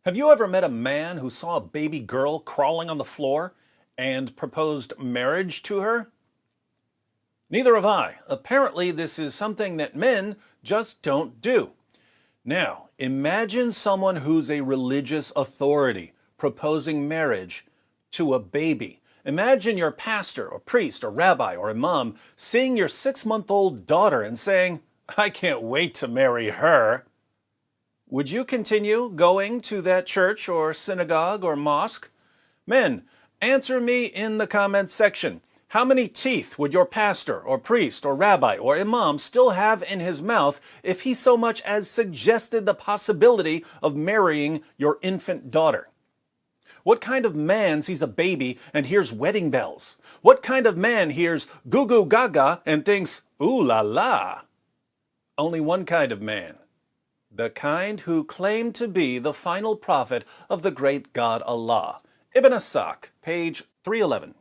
Have you ever met a man who saw a baby girl crawling on the floor and proposed marriage to her? Neither have I. Apparently, this is something that men just don't do. Now, imagine someone who's a religious authority proposing marriage to a baby. Imagine your pastor or priest or rabbi or imam seeing your 6-month-old daughter and saying, "I can't wait to marry her." Would you continue going to that church or synagogue or mosque? Men, answer me in the comments section. How many teeth would your pastor or priest or rabbi or imam still have in his mouth if he so much as suggested the possibility of marrying your infant daughter? What kind of man sees a baby and hears wedding bells? What kind of man hears goo goo gaga and thinks, ooh la la? Only one kind of man. The kind who claimed to be the final prophet of the great God Allah. Ibn Ishaq, page 311.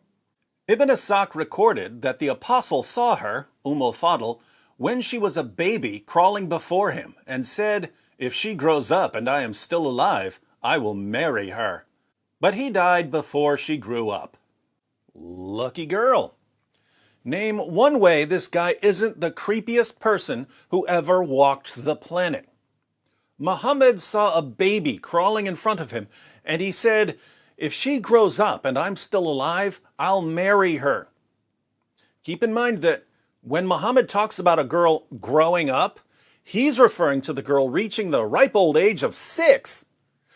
Ibn Ishaq recorded that the apostle saw her, al-Fadl, when she was a baby crawling before him, and said, "If she grows up and I am still alive, I will marry her." But he died before she grew up. Lucky girl. Name one way this guy isn't the creepiest person who ever walked the planet. Muhammad saw a baby crawling in front of him, and he said, "If she grows up and I'm still alive, I'll marry her." Keep in mind that when Muhammad talks about a girl growing up, he's referring to the girl reaching the ripe old age of 6.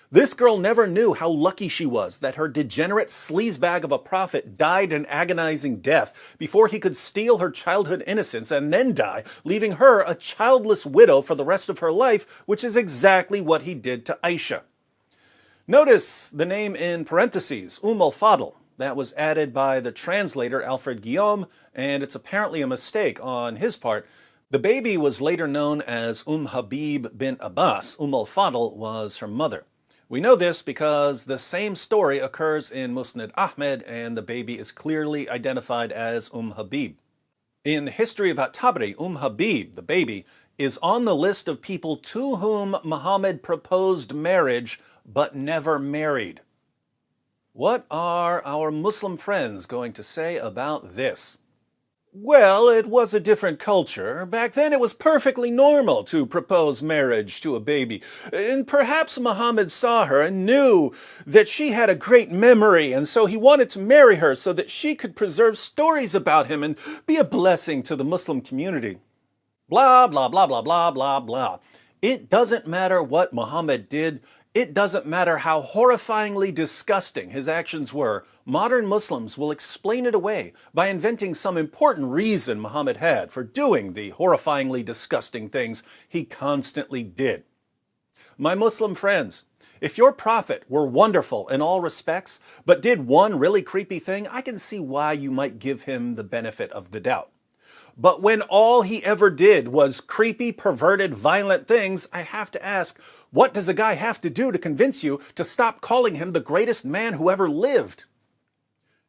This girl never knew how lucky she was that her degenerate sleazebag of a prophet died an agonizing death before he could steal her childhood innocence and then die, leaving her a childless widow for the rest of her life, which is exactly what he did to Aisha. Notice the name in parentheses, al-Fadl. That was added by the translator Alfred Guillaume, and it's apparently a mistake on his part. The baby was later known as Habib bint Abbas. al-Fadl was her mother. We know this because the same story occurs in Musnad Ahmed, and the baby is clearly identified as Habib. In the history of At-Tabari, Habib, the baby, is on the list of people to whom Muhammad proposed marriage but never married. What are our Muslim friends going to say about this? Well, it was a different culture. Back then it was perfectly normal to propose marriage to a baby. And perhaps Muhammad saw her and knew that she had a great memory, and so he wanted to marry her so that she could preserve stories about him and be a blessing to the Muslim community. Blah, blah, blah, blah, blah, blah, blah. It doesn't matter what Muhammad did. It doesn't matter how horrifyingly disgusting his actions were. Modern Muslims will explain it away by inventing some important reason Muhammad had for doing the horrifyingly disgusting things he constantly did. My Muslim friends, if your prophet were wonderful in all respects, but did one really creepy thing, I can see why you might give him the benefit of the doubt. But when all he ever did was creepy, perverted, violent things, I have to ask, what does a guy have to do to convince you to stop calling him the greatest man who ever lived?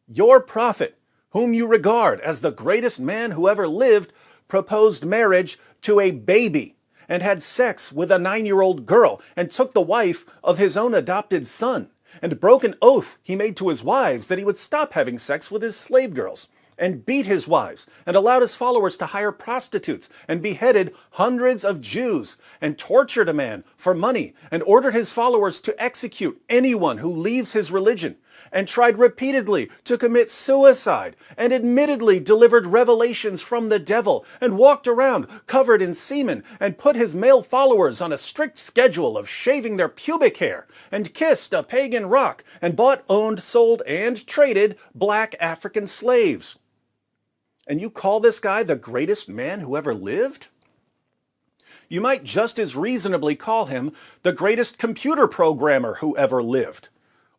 Your prophet, whom you regard as the greatest man who ever lived, proposed marriage to a baby and had sex with a 9-year-old girl and took the wife of his own adopted son and broke an oath he made to his wives that he would stop having sex with his slave girls, and beat his wives, and allowed his followers to hire prostitutes, and beheaded hundreds of Jews, and tortured a man for money, and ordered his followers to execute anyone who leaves his religion, and tried repeatedly to commit suicide, and admittedly delivered revelations from the devil, and walked around covered in semen, and put his male followers on a strict schedule of shaving their pubic hair, and kissed a pagan rock, and bought, owned, sold, and traded black African slaves. And you call this guy the greatest man who ever lived? You might just as reasonably call him the greatest computer programmer who ever lived,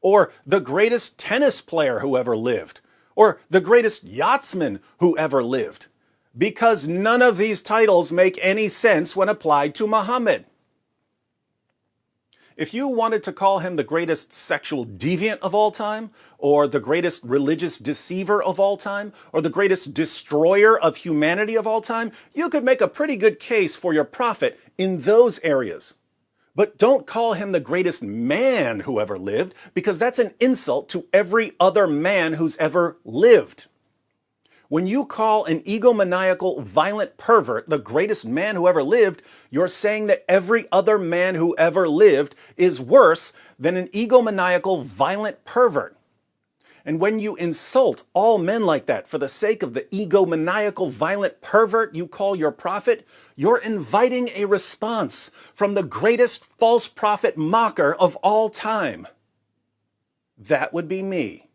or the greatest tennis player who ever lived, or the greatest yachtsman who ever lived, because none of these titles make any sense when applied to Muhammad. If you wanted to call him the greatest sexual deviant of all time, or the greatest religious deceiver of all time, or the greatest destroyer of humanity of all time, you could make a pretty good case for your prophet in those areas. But don't call him the greatest man who ever lived, because that's an insult to every other man who's ever lived. When you call an egomaniacal, violent pervert the greatest man who ever lived, you're saying that every other man who ever lived is worse than an egomaniacal, violent pervert. And when you insult all men like that for the sake of the egomaniacal, violent pervert you call your prophet, you're inviting a response from the greatest false prophet mocker of all time. That would be me.